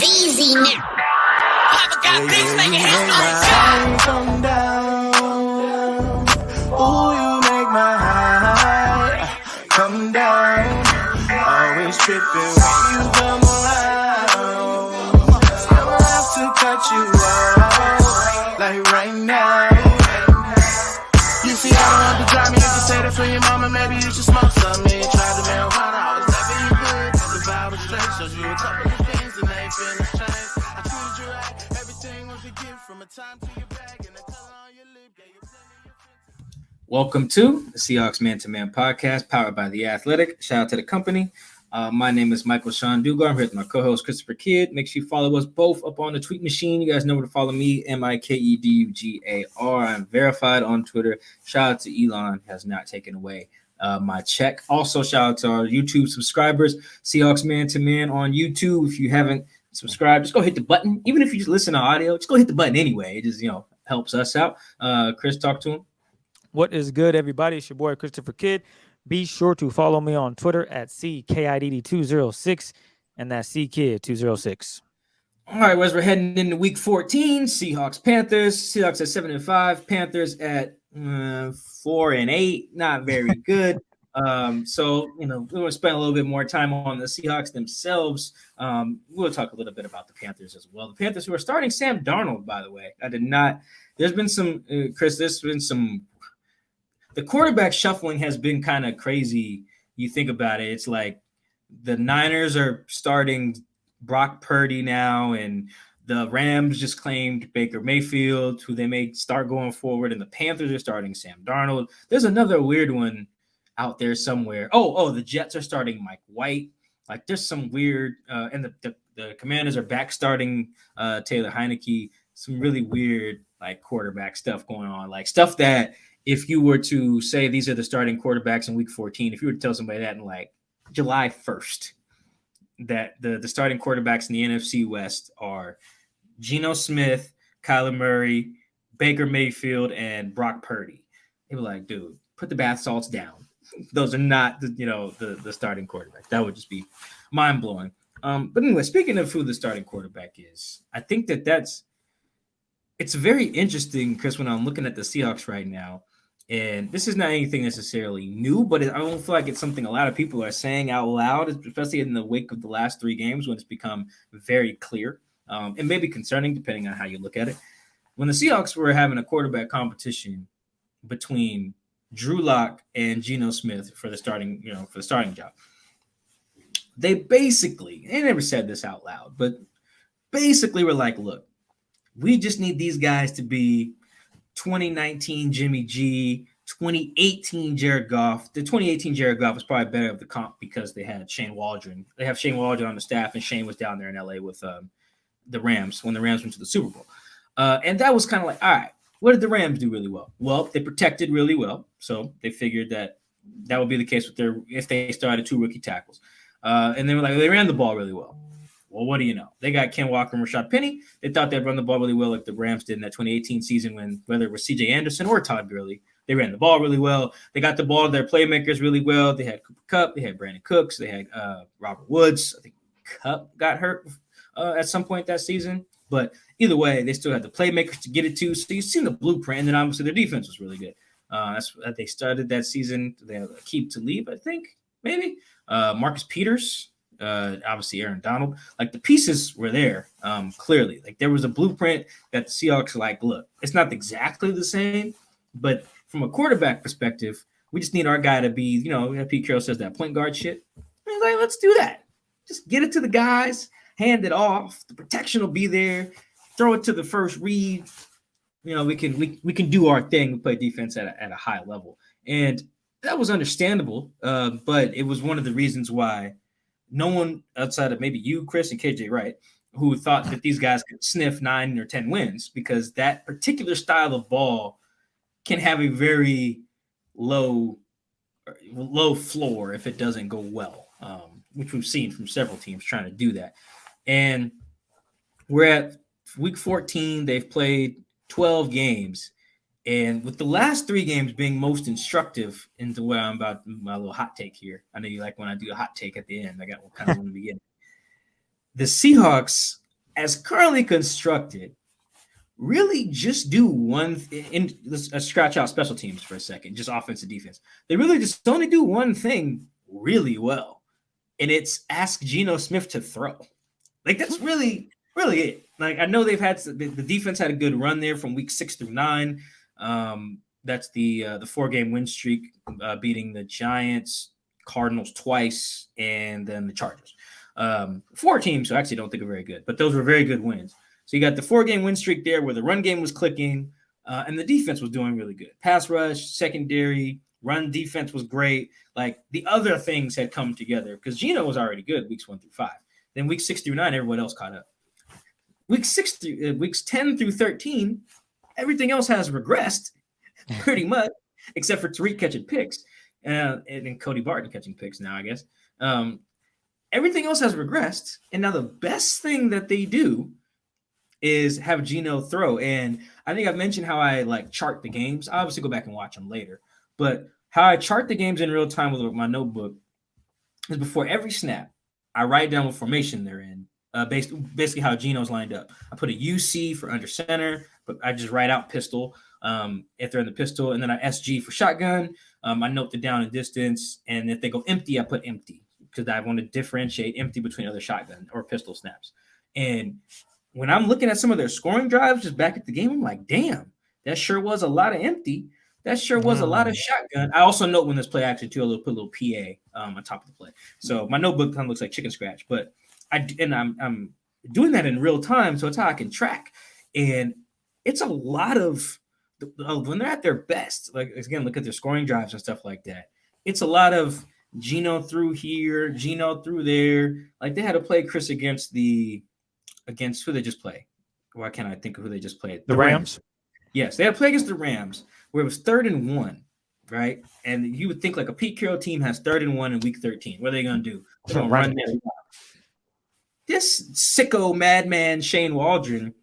Easy now. Papa got things making headlines. Come down. Ooh, you make my high come down. Always tripping when you come around. I'ma have to cut you off, like right now. You see, I don't have to drive me. You can say that for your mama. Maybe you should smoke some. Me try the marijuana. I was never you good. The vibe was straight. Showed you a couple of things and they ain't finna change. I treated you right. Everything was a gift from a time to your bag and the color on your lip. Yeah, you Welcome to the Seahawks Man-to-Man podcast, powered by The Athletic. Shout out to the company. My name is Michael-Shawn and I'm here with my co-host, Christopher Kidd. Make sure you follow us both up on the tweet machine. You guys know where to follow me, Mikedugar. I'm verified on Twitter. Shout out to Elon, has not taken away my check. Also, shout out to our YouTube subscribers, Seahawks Man-to-Man on YouTube. If you haven't subscribed, just go hit the button. Even if you just listen to audio, just go hit the button anyway. It just, helps us out. Chris, talk to him. What is good, everybody? It's your boy, Christopher Kidd. Be sure to follow me on Twitter at CKIDD206, and that's CKid206. All right, as we're heading into week 14, Seahawks, Panthers. Seahawks at 7-5, Panthers at 4-8. Not very good. So, we want to spend a little bit more time on the Seahawks themselves. We'll talk a little bit about the Panthers as well. The Panthers who are starting Sam Darnold, by the way. There's been some, Chris, the quarterback shuffling has been kind of crazy. You think about it. It's like the Niners are starting Brock Purdy now, and the Rams just claimed Baker Mayfield, who they may start going forward, and the Panthers are starting Sam Darnold. There's another weird one out there somewhere. Oh, the Jets are starting Mike White. Like there's some weird and the Commanders are back starting Taylor Heineke. Some really weird like quarterback stuff going on, like stuff that if you were to say these are the starting quarterbacks in week 14, if you were to tell somebody that in like July 1st, that the starting quarterbacks in the NFC West are Geno Smith, Kyler Murray, Baker Mayfield, and Brock Purdy. They were like, dude, put the bath salts down. Those are not the starting quarterback. That would just be mind blowing. But anyway, speaking of who the starting quarterback is, I think it's very interesting because when I'm looking at the Seahawks right now, and this is not anything necessarily new, but I don't feel like it's something a lot of people are saying out loud, especially in the wake of the last three games when it's become very clear and maybe concerning depending on how you look at it. When the Seahawks were having a quarterback competition between Drew Lock and Geno Smith for the starting job, they never said this out loud, but basically were like, look, we just need these guys to be 2019 Jimmy G, 2018 Jared Goff. The 2018 Jared Goff was probably better of the comp because they had Shane Waldron. They have Shane Waldron on the staff, and Shane was down there in LA with the Rams when the Rams went to the Super Bowl. And that was kind of like, all right, what did the Rams do really well? Well, they protected really well, so they figured that would be the case if they started two rookie tackles. And they were like, they ran the ball really well. Well, what do you know? They got Ken Walker and Rashad Penny. They thought they'd run the ball really well like the Rams did in that 2018 season when whether it was C.J. Anderson or Todd Gurley, they ran the ball really well. They got the ball to their playmakers really well. They had Cooper Kupp. They had Brandon Cooks. They had Robert Woods. I think Kupp got hurt at some point that season. But either way, they still had the playmakers to get it to. So you've seen the blueprint, and then obviously their defense was really good. They started that season. They had Aqib Talib, I think, maybe. Marcus Peters. Obviously Aaron Donald, like the pieces were there clearly. Like there was a blueprint that the Seahawks were like, look, it's not exactly the same, but from a quarterback perspective, we just need our guy to be, Pete Carroll says that point guard shit. And like, let's do that. Just get it to the guys, hand it off. The protection will be there. Throw it to the first read. We can do our thing. We play defense at a high level. And that was understandable, but it was one of the reasons why no one outside of maybe you, Chris, and KJ Wright, who thought that these guys could sniff 9 or 10 wins because that particular style of ball can have a very low floor if it doesn't go well, which we've seen from several teams trying to do that. And we're at week 14. They've played 12 games. And with the last 3 games being most instructive into where I'm about my little hot take here. I know you like when I do a hot take at the end. I got one kind of in the beginning. the Seahawks, as currently constructed, really just do one thing. Let's scratch out special teams for a second, just offense and defense. They really just only do one thing really well, and it's ask Geno Smith to throw. Like, that's really it. Like, I know they've had the defense had a good run there from week 6 through 9. That's the 4-game win streak, beating the Giants, Cardinals twice, and then the Chargers. 4 teams who I actually don't think are very good, but those were very good wins. So you got the 4-game win streak there where the run game was clicking, and the defense was doing really good. Pass rush, secondary, run defense was great. Like, the other things had come together because Geno was already good weeks 1 through 5. Then weeks 6 through 9, everyone else caught up. Weeks 10 through 13, everything else has regressed pretty much, except for Tariq catching picks and Cody Barton catching picks now, I guess. Everything else has regressed, and now the best thing that they do is have Geno throw. And I think I've mentioned how I chart the games. I obviously go back and watch them later, but how I chart the games in real time with my notebook is before every snap, I write down what formation they're in, basically how Geno's lined up. I put a UC for under center, but I just write out pistol if they're in the pistol, and then I SG for shotgun. I note the down and distance, and if they go empty, I put empty because I want to differentiate empty between other shotgun or pistol snaps. And when I'm looking at some of their scoring drives just back at the game, I'm like, damn, that sure was a lot of empty. That sure was a lot of shotgun. I also note when this play action too, I'll put a little PA on top of the play. So my notebook kind of looks like chicken scratch, but I'm doing that in real time, so it's how I can track. And it's a lot of when they're at their best. Like, again, look at their scoring drives and stuff like that. It's a lot of Geno through here, Geno through there. Like, they had to play Chris against who they just play. Why can't I think of who they just played? The Rams. Yes, they had to play against the Rams, where it was 3rd and 1, right? And you would think like a Pete Carroll team has 3rd and 1 in week 13. What are they going to do? They're going to run there. This sicko madman Shane Waldron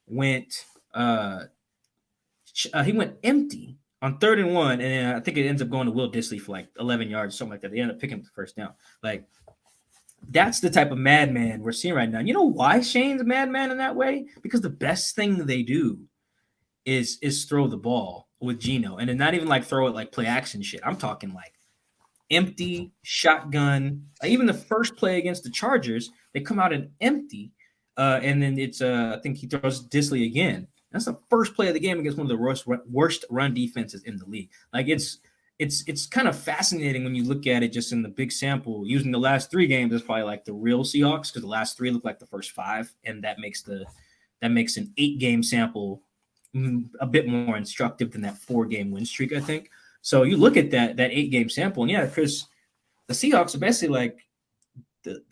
went empty on 3rd and 1, and then I think it ends up going to Will Dissly for 11 yards, something like that. They end up picking up the first down. Like, that's the type of madman we're seeing right now. You know why Shane's a madman in that way? Because the best thing they do is throw the ball with Geno, and then not even throw it play action shit. I'm talking empty shotgun. Even the first play against the Chargers, they come out in empty, and then it's I think he throws Dissly again. That's the first play of the game against one of the worst run defenses in the league. Like, it's kind of fascinating when you look at it just in the big sample. Using the last 3 games is probably the real Seahawks, because the last 3 look like the first 5, and that makes an 8-game sample a bit more instructive than that 4-game win streak, I think. So you look at that 8-game sample, and yeah, Chris, the Seahawks are basically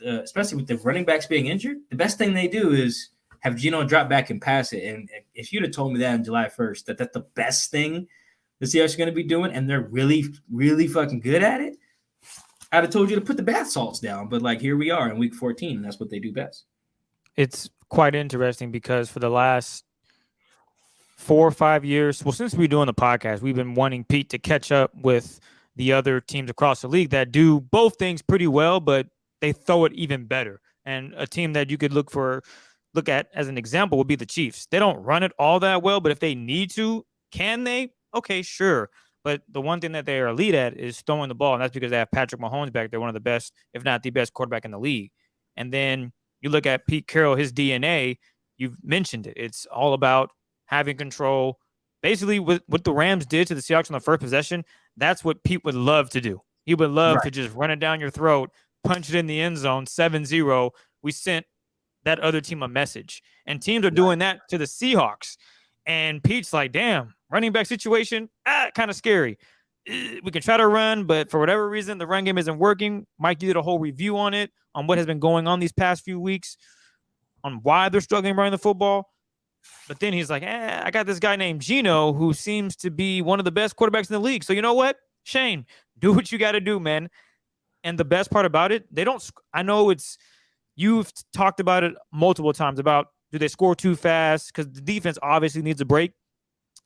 especially with the running backs being injured, the best thing they do is have Geno drop back and pass it. And if you'd have told me that on July 1st, that's the best thing the Seahawks are going to be doing, and they're really, really fucking good at it, I'd have told you to put the bath salts down. But here we are in week 14, and that's what they do best. It's quite interesting because for the last 4 or 5 years, well, since we've been doing the podcast, we've been wanting Pete to catch up with the other teams across the league that do both things pretty well, but they throw it even better. And a team that you could look at as an example would be the Chiefs. They don't run it all that well, but if they need to, can they? Okay, sure. But the one thing that they are elite at is throwing the ball, and that's because they have Patrick Mahomes back there, one of the best, if not the best quarterback in the league. And then you look at Pete Carroll, his DNA, you've mentioned it. It's all about having control. Basically, what the Rams did to the Seahawks on the first possession, that's what Pete would love to do. He would love to just run it down your throat, punch it in the end zone, 7-0. We sent that other team a message. And teams are doing that to the Seahawks. And Pete's like, damn, running back situation, kind of scary. We can try to run, but for whatever reason, the run game isn't working. Mike, you did a whole review on it, on what has been going on these past few weeks, on why they're struggling running the football. But then he's like, I got this guy named Geno who seems to be one of the best quarterbacks in the league. So you know what, Shane, do what you got to do, man. And the best part about it, I know you've talked about it multiple times about, do they score too fast? Because the defense obviously needs a break.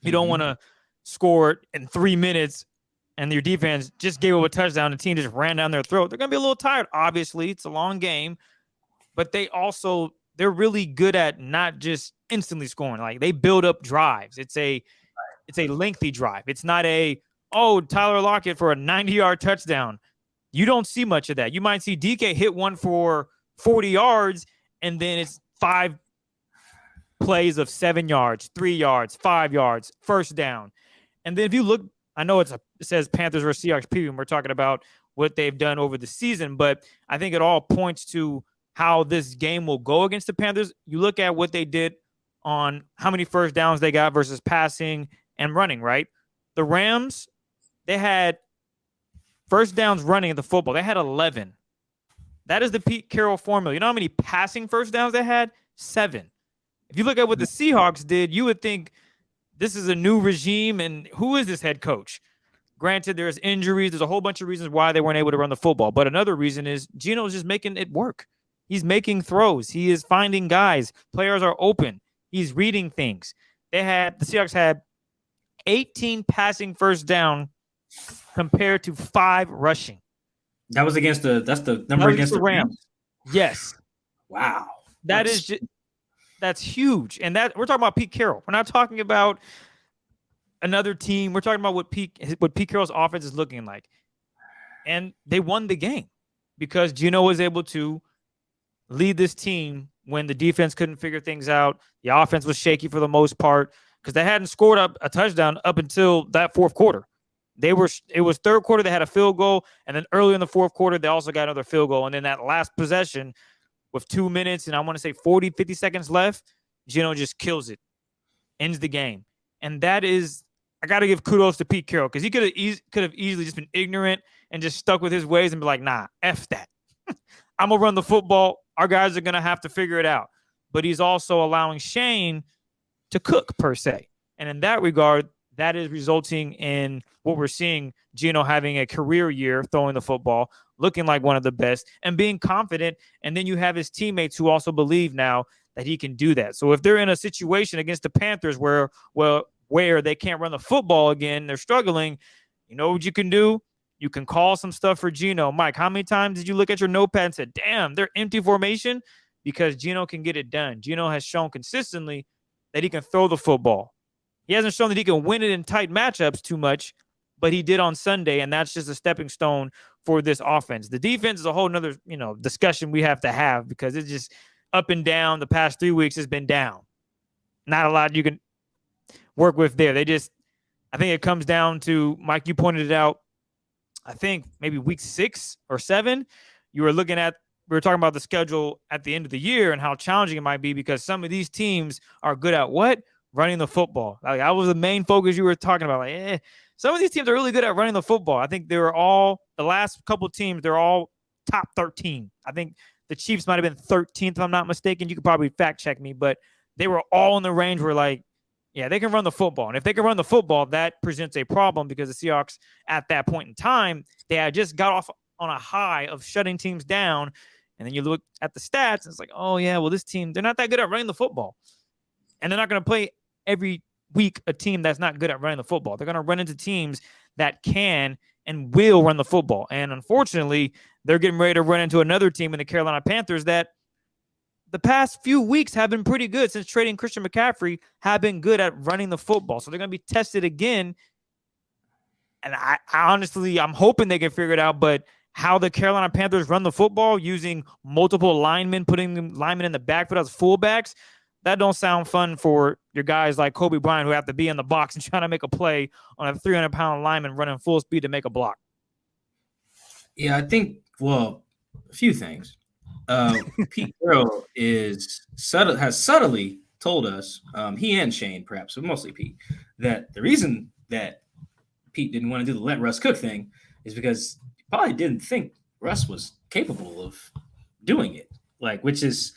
You don't want to score in 3 minutes and your defense just gave up a touchdown. The team just ran down their throat. They're going to be a little tired. Obviously, it's a long game. but they're really good at not just instantly scoring. Like they build up drives. It's a lengthy drive. It's not Tyler Lockett for a 90-yard touchdown. You don't see much of that. You might see DK hit one for 40 yards, and then it's 5 plays of 7 yards, 3 yards, 5 yards, first down. And then if you look, I know it says Panthers versus Seahawks preview, and we're talking about what they've done over the season, but I think it all points to how this game will go against the Panthers. You look at what they did on how many first downs they got versus passing and running, right? The Rams, they had first downs running the football. They had 11. That is the Pete Carroll formula. You know how many passing first downs they had? 7. If you look at what the Seahawks did, you would think this is a new regime, and who is this head coach? Granted, there's injuries. There's a whole bunch of reasons why they weren't able to run the football. But another reason is Geno is just making it work. He's making throws. He is finding guys. Players are open. He's reading things. The Seahawks had 18 passing first down compared to 5 rushing. That's the number against the Rams. Yes. Wow. That's huge. And that we're talking about Pete Carroll. We're not talking about another team. We're talking about what Pete Carroll's offense is looking like. And they won the game because Geno was able to lead this team when the defense couldn't figure things out. The offense was shaky for the most part because they hadn't scored up a touchdown up until that fourth quarter. It was third quarter, they had a field goal, and then early in the fourth quarter, they also got another field goal. And then that last possession with 2 minutes and I want to say 40, 50 seconds left, Geno just kills it, ends the game. And that is, I got to give kudos to Pete Carroll because he could have easily just been ignorant and just stuck with his ways and be like, nah, F that. I'm going to run the football. Our guys are going to have to figure it out. But he's also allowing Shane to cook, per se. And in that regard, that is resulting in what we're seeing, Geno having a career year throwing the football, looking like one of the best, and being confident. And then you have his teammates who also believe now that he can do that. So if they're in a situation against the Panthers where they can't run the football again, they're struggling, you know what you can do? You can call some stuff for Geno. Mike, how many times did you look at your notepad and said, damn, they're empty formation? Because Geno can get it done. Geno has shown consistently that he can throw the football. He hasn't shown that he can win it in tight matchups too much, but he did on Sunday, and that's just a stepping stone for this offense. The defense is a whole nother, discussion we have to have because it's just up and down. The past 3 weeks has been down. Not a lot you can work with there. I think it comes down to, Mike, you pointed it out, I think maybe week 6 or 7, we were talking about the schedule at the end of the year and how challenging it might be because some of these teams are good at what? Running the football. Like that was the main focus you were talking about. Some of these teams are really good at running the football. I think the last couple teams, they're all top 13. I think the Chiefs might have been 13th, if I'm not mistaken. You could probably fact check me, but they were all in the range where they can run the football. And if they can run the football, that presents a problem because the Seahawks at that point in time, they had just got off on a high of shutting teams down. And then you look at the stats, and it's like, oh, yeah, well, this team, they're not that good at running the football. And they're not going to play every week a team that's not good at running the football. They're going to run into teams that can and will run the football. And unfortunately, they're getting ready to run into another team in the Carolina Panthers that the past few weeks have been pretty good since trading Christian McCaffrey, have been good at running the football. So they're going to be tested again. And I honestly, I'm hoping they can figure it out, but how the Carolina Panthers run the football using multiple linemen, putting linemen in the backfield as fullbacks, that don't sound fun for your guys like Kobe Bryant who have to be in the box and trying to make a play on a 300-pound lineman running full speed to make a block. Yeah, I think, a few things. Pete Carroll has subtly told us, he and Shane perhaps, but mostly Pete, that the reason that Pete didn't want to do the let Russ cook thing is because he probably didn't think Russ was capable of doing it, which is,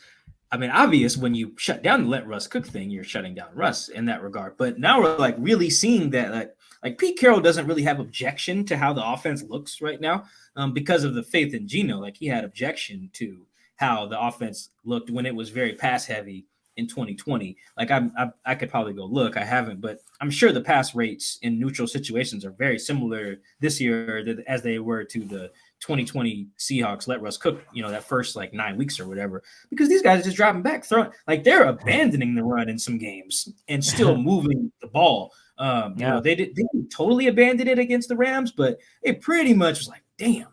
obvious when you shut down the let Russ cook thing, you're shutting down Russ in that regard. But now we're really seeing that Pete Carroll doesn't really have objection to how the offense looks right now because of the faith in Geno. He had objection to how the offense looked when it was very pass heavy in 2020. Like I could probably go look. I haven't, but I'm sure the pass rates in neutral situations are very similar this year as they were to the 2020 Seahawks. Let Russ cook, that first like 9 weeks or whatever, because these guys are just dropping back, throwing like they're abandoning the run in some games and still moving the ball. They didn't totally abandon it against the Rams, but it pretty much was like, damn.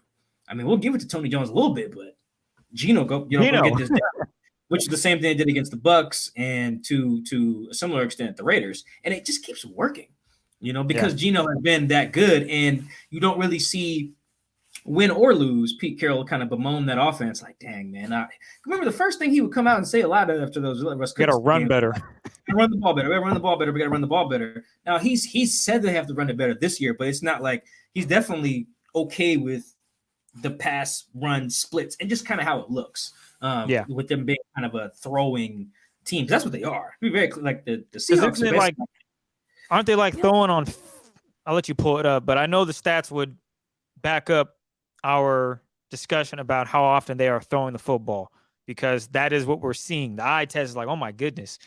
I mean, we'll give it to Tony Jones a little bit, but Geno go get this down. Which is the same thing they did against the Bucks and to a similar extent the Raiders. And it just keeps working, because Geno has been that good, and you don't really see win or lose Pete Carroll kind of bemoan that offense. Like, dang, man. I remember the first thing he would come out and say a lot after those Russ got to run better. Run the ball better. We got to run the ball better. We got to run the ball better. Now, he's said they have to run it better this year, but it's not like he's definitely okay with the pass run splits and just kind of how it looks. With them being kind of a throwing team. That's what they are. Be very like the Seahawks are aren't they like throwing on? I'll let you pull it up, but I know the stats would back up our discussion about how often they are throwing the football, because that is what we're seeing. The eye test is like, oh my goodness.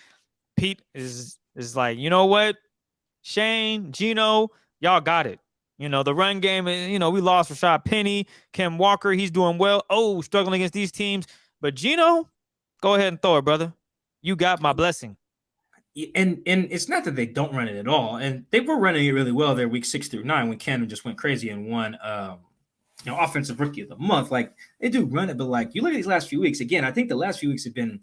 Pete is like, you know what? Shane, Geno, y'all got it. The run game, we lost Rashad Penny, Ken Walker, he's doing well. Oh, struggling against these teams. But Geno, go ahead and throw it, brother. You got my blessing. And it's not that they don't run it at all. And they were running it really well there week 6 through 9 when Cannon just went crazy and won offensive rookie of the month. Like, they do run it, but like you look at these last few weeks, again, I think the last few weeks have been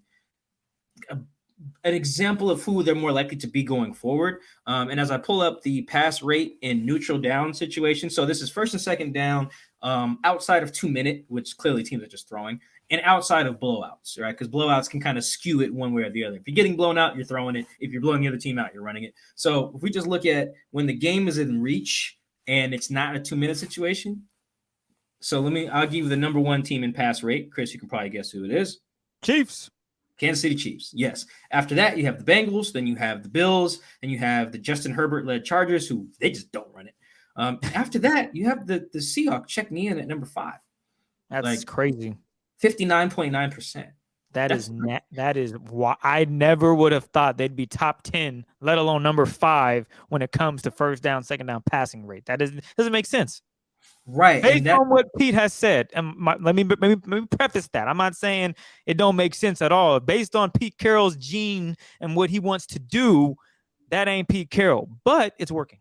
an example of who they're more likely to be going forward. And as I pull up the pass rate in neutral down situations, so this is first and second down outside of 2 minute, which clearly teams are just throwing, and outside of blowouts, right? Because blowouts can kind of skew it one way or the other. If you're getting blown out, you're throwing it. If you're blowing the other team out, you're running it. So if we just look at when the game is in reach and it's not a 2 minute situation. So I'll give you the number one team in pass rate. Chris, you can probably guess who it is. Chiefs. Kansas City Chiefs, yes. After that, you have the Bengals, then you have the Bills, and you have the Justin Herbert-led Chargers, who they just don't run it. After that, you have the Seahawks checking in at number 5. That's crazy. 59.9%. That is why I never would have thought they'd be top 10, let alone number 5 when it comes to first down, second down passing rate. That doesn't make sense. Right. Based on what Pete has said, and let me preface that. I'm not saying it don't make sense at all. Based on Pete Carroll's gene and what he wants to do, that ain't Pete Carroll, but it's working.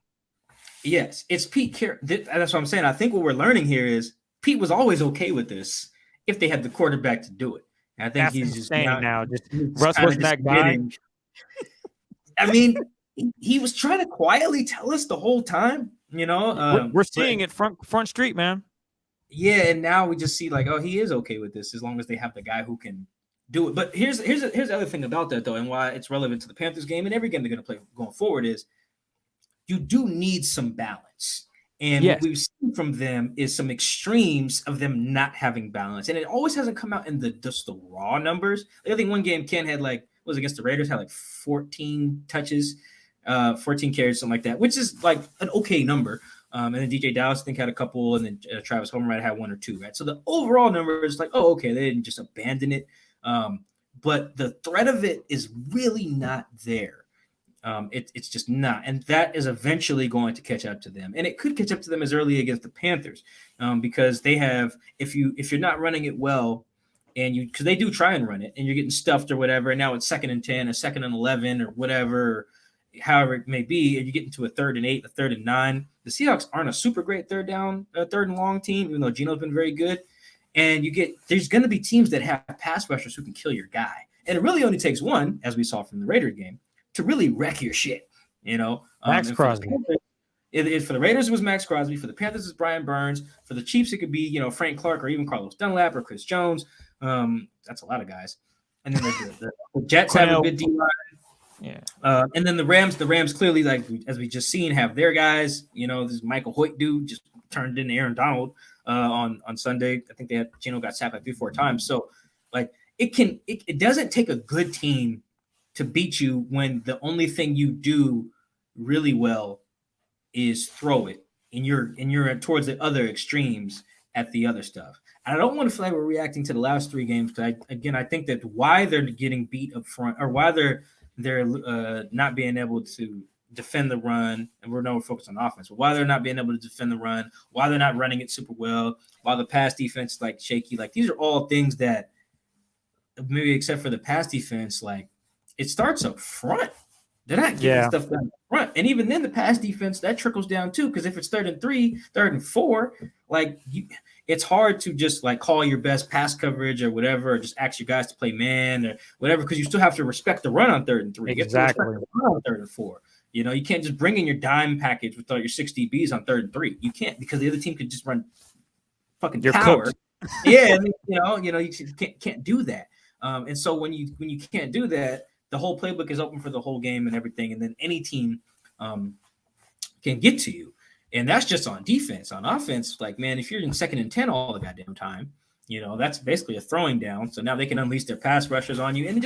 Yes, it's Pete Carroll. That's what I'm saying. I think what we're learning here is Pete was always okay with this if they had the quarterback to do it. And I think that's he's insane just now. Russ wasn't that guy. I mean, he was trying to quietly tell us the whole time. We're seeing it front street, man. Yeah, and now we just see like, oh, he is okay with this as long as they have the guy who can do it. But here's the other thing about that, though, and why it's relevant to the Panthers game and every game they're going to play going forward is you do need some balance. And what we've seen from them is some extremes of them not having balance. And it always hasn't come out in just the raw numbers. I think one game Ken had was against the Raiders, had like 14 touches. 14 carries, something like that, which is like an okay number. And then DJ Dallas, I think, had a couple, and then Travis Homer might have had 1 or 2, right? So the overall number is like, oh, okay, they didn't just abandon it. But the threat of it is really not there. It's just not. And that is eventually going to catch up to them. And it could catch up to them as early against the Panthers because they have, if you're not running it well, and because they do try and run it, and you're getting stuffed or whatever, and now it's 2nd and 10, a 2nd and 11 or whatever, however it may be, and you get into a 3rd and 8, a 3rd and 9. The Seahawks aren't a super great third and long team, even though Geno's been very good. And there's going to be teams that have pass rushers who can kill your guy. And it really only takes one, as we saw from the Raiders game, to really wreck your shit. Max Crosby. For the Raiders, it was Max Crosby. For the Panthers, it's Brian Burns. For the Chiefs, it could be Frank Clark or even Carlos Dunlap or Chris Jones. That's a lot of guys. And then the Jets have a good D-line. Yeah. And then the Rams clearly, like as we just seen, have their guys. This Michael Hoyt dude just turned into Aaron Donald on Sunday. I think Geno got sacked like 3-4 times. So like it doesn't take a good team to beat you when the only thing you do really well is throw it, and you're towards the other extremes. at the other stuff. And I don't want to feel like we're reacting to the last 3 games because I think that why they're getting beat up front or why they're not being able to defend the run, and we're focused on offense, but why they're not being able to defend the run, why they're not running it super well, why the pass defense is like shaky. Like these are all things that maybe except for the pass defense, like it starts up front. They're not getting stuff done up front. And even then the pass defense, that trickles down too. Because if it's 3rd and 3, 3rd and 4, like it's hard to just like call your best pass coverage or whatever, or just ask your guys to play man or whatever, because you still have to respect the run on 3rd and 3. Exactly. You have to respect the run on 3rd and 4. You know, you can't just bring in your dime package with all your 6 DBs on 3rd and 3. You can't, because the other team could just run fucking power. Yeah, I mean, you can't do that. And so when you can't do that, the whole playbook is open for the whole game and everything, and then any team can get to you. And that's just on defense. On offense, like, man, if you're in 2nd and 10 all the goddamn time, that's basically a throwing down. So now they can unleash their pass rushers on you, and it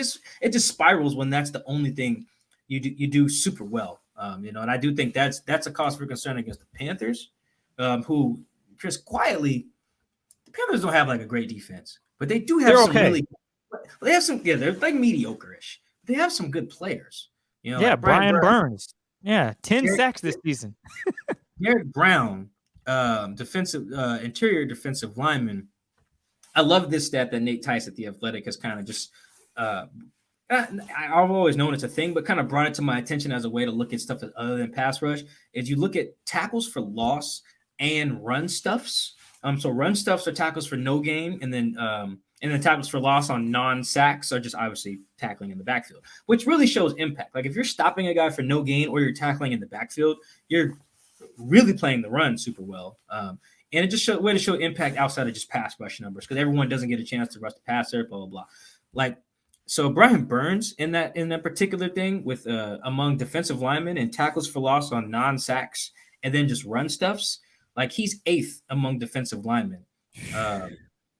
just spirals when that's the only thing you do super well. And I do think that's a cause for concern against the Panthers, who just quietly, the Panthers don't have like a great defense, but they do have they're like mediocre-ish. They have some good players. Like Brian Burns. Yeah, 10 sacks this season. Derek Brown, interior defensive lineman. I love this stat that Nate Tice at The Athletic has kind of just I've always known it's a thing, but kind of brought it to my attention as a way to look at stuff other than pass rush. Is you look at tackles for loss and run stuffs. So run stuffs are tackles for no gain, and then tackles for loss on non-sacks are just obviously tackling in the backfield, which really shows impact. Like if you're stopping a guy for no gain or you're tackling in the backfield, you're really playing the run super well. And it just shows way to show impact outside of just pass rush numbers, because everyone doesn't get a chance to rush the passer, blah, blah, blah. Like, so Brian Burns in that particular thing with among defensive linemen and tackles for loss on non-sacks and then just run stuffs, like he's 8th among defensive linemen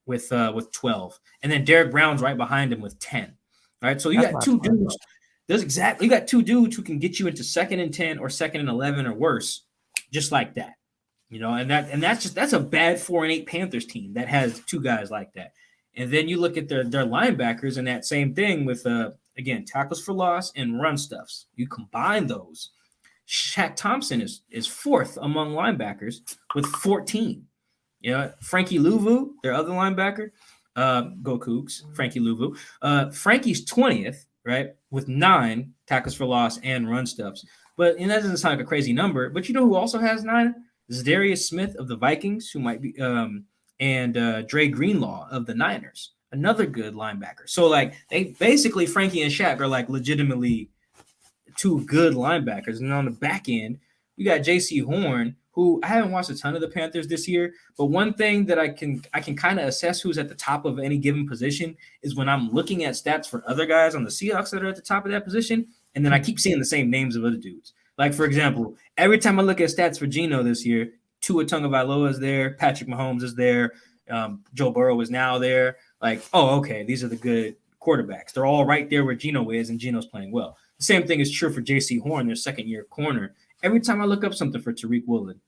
with 12. And then Derek Brown's right behind him with 10. All right, so you got 2 dudes. You got 2 dudes who can get you into 2nd and 10 or 2nd and 11 or worse, just like that. And that's a bad 4-8 Panthers team that has 2 guys like that. And then you look at their linebackers and that same thing with again, tackles for loss and run stuffs. You combine those. Shaq Thompson is 4th among linebackers with 14. Frankie Louvu, their other linebacker, go Cougs, Frankie Louvu. Frankie's 20th, right, with 9 tackles for loss and run stuffs. That doesn't sound like a crazy number, but you know who also has 9? Zadarius Smith of the Vikings, who might be, and Dre Greenlaw of the Niners, another good linebacker. So, like, they basically, Frankie and Shaq are, like, legitimately 2 good linebackers. And on the back end, you got J.C. Horn, who I haven't watched a ton of the Panthers this year, but one thing that I can kind of assess who's at the top of any given position is when I'm looking at stats for other guys on the Seahawks that are at the top of that position, and then I keep seeing the same names of other dudes. Like, for example, every time I look at stats for Geno this year, Tua Tagovailoa is there, Patrick Mahomes is there, Joe Burrow is now there. Like, oh, okay, these are the good quarterbacks. They're all right there where Geno is, and Geno's playing well. The same thing is true for J.C. Horn, their second-year corner. Every time I look up something for Tariq Woolen,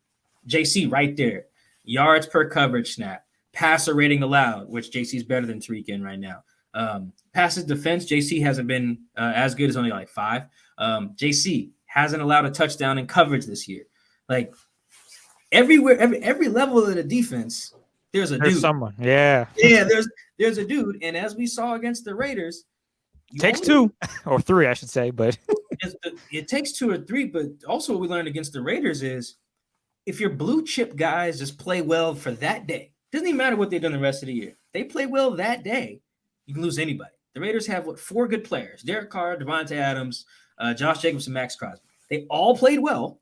J.C. right there, yards per coverage snap, passer rating allowed, which J.C. is better than Tariq in right now. Passes defense, J.C. hasn't been as good as only like 5. J.C. hasn't allowed a touchdown in coverage this year. Like everywhere, every level of the defense, there's someone. Yeah. Yeah, there's a dude. And as we saw against the Raiders, takes 2 or 3, I should say, but it takes 2 or 3. But also what we learned against the Raiders is if your blue chip guys just play well for that day, doesn't even matter what they've done the rest of the year. They play well that day, you can lose anybody. The Raiders have 4 good players: Derek Carr, Devontae Adams, Josh Jacobs, and Max Crosby. They all played well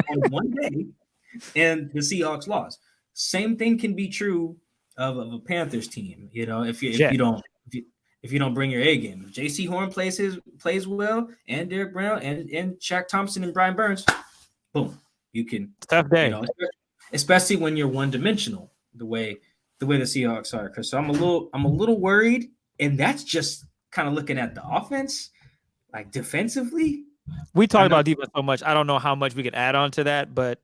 on one day, and the Seahawks lost. Same thing can be true of a Panthers team. If you don't bring your A game. If J.C. Horn plays well, and Derek Brown and Shaq Thompson and Brian Burns, boom, you can. Tough day, especially when you're one dimensional. The way the Seahawks are, Chris. So I'm a little worried, and that's just kind of looking at the offense, like defensively. We talked about defense so much. I don't know how much we could add on to that, but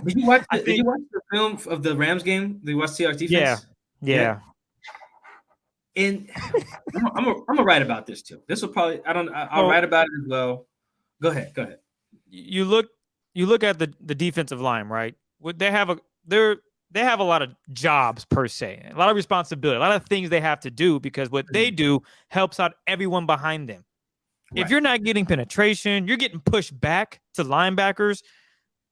did you watch the film of the Rams game? Did you watch Seahawks defense? Yeah. And I'm gonna write about this too. This will probably I'll write about it as well. Go ahead. You look at the defensive line, right? They have a lot of jobs per se, a lot of responsibility, a lot of things they have to do because what they do helps out everyone behind them. Right. If you're not getting penetration, you're getting pushed back to linebackers.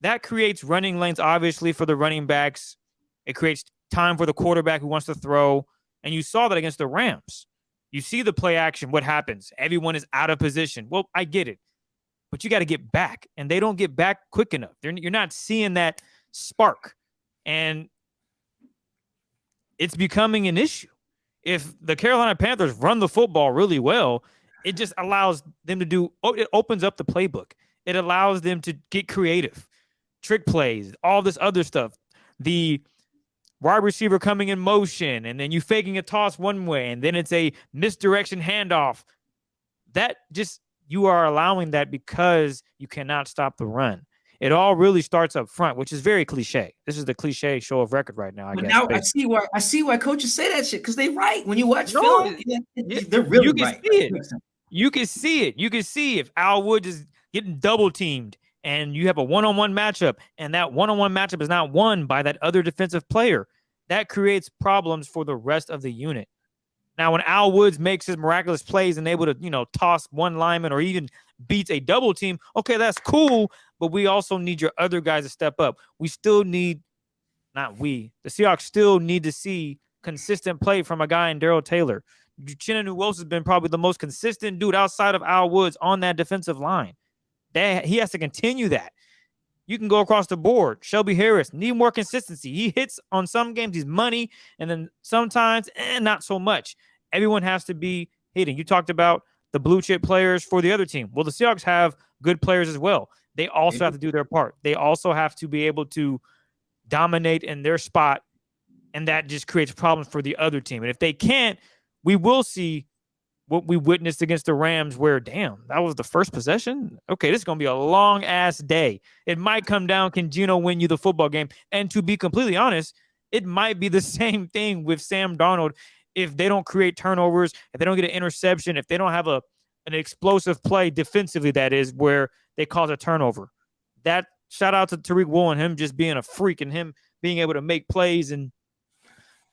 That creates running lanes, obviously, for the running backs. It creates time for the quarterback who wants to throw. And you saw that against the Rams. You see the play action, what happens? Everyone is out of position. Well, I get it. But you got to get back. And they don't get back quick enough. You're not seeing that spark. And it's becoming an issue. If the Carolina Panthers run the football really well, it just allows them to it opens up the playbook. It allows them to get creative, trick plays, all this other stuff. The wide receiver coming in motion, and then you faking a toss one way, and then it's a misdirection handoff. That just, you are allowing that because you cannot stop the run. It all really starts up front, which is very cliche. This is the cliche show of record right now. I guess. Now I see why coaches say that shit because they right. When you watch film, they're really right. You can see it. You can see if Al Woods is getting double teamed and you have a one-on-one matchup and that one-on-one matchup is not won by that other defensive player, that creates problems for the rest of the unit. Now, when Al Woods makes his miraculous plays and able to, toss one lineman or even beats a double team, okay, that's cool, but we also need your other guys to step up. We still need, the Seahawks still need to see consistent play from a guy in Darrell Taylor. Chinanu Wilson has been probably the most consistent dude outside of Al Woods on that defensive line. He has to continue that. You can go across the board. Shelby Harris, need more consistency. He hits on some games, he's money, and then sometimes, not so much. Everyone has to be hitting. You talked about the blue chip players for the other team. Well, the Seahawks have good players as well. They also have to do their part. They also have to be able to dominate in their spot, and that just creates problems for the other team. And if they can't, we will see what we witnessed against the Rams where, damn, that was the first possession? Okay, this is going to be a long-ass day. It might come down, can Geno win you the football game? And to be completely honest, it might be the same thing with Sam Darnold if they don't create turnovers, if they don't get an interception, if they don't have an explosive play defensively, that is, where they cause a turnover. That shout out to Tariq Woolen, him just being a freak and him being able to make plays, and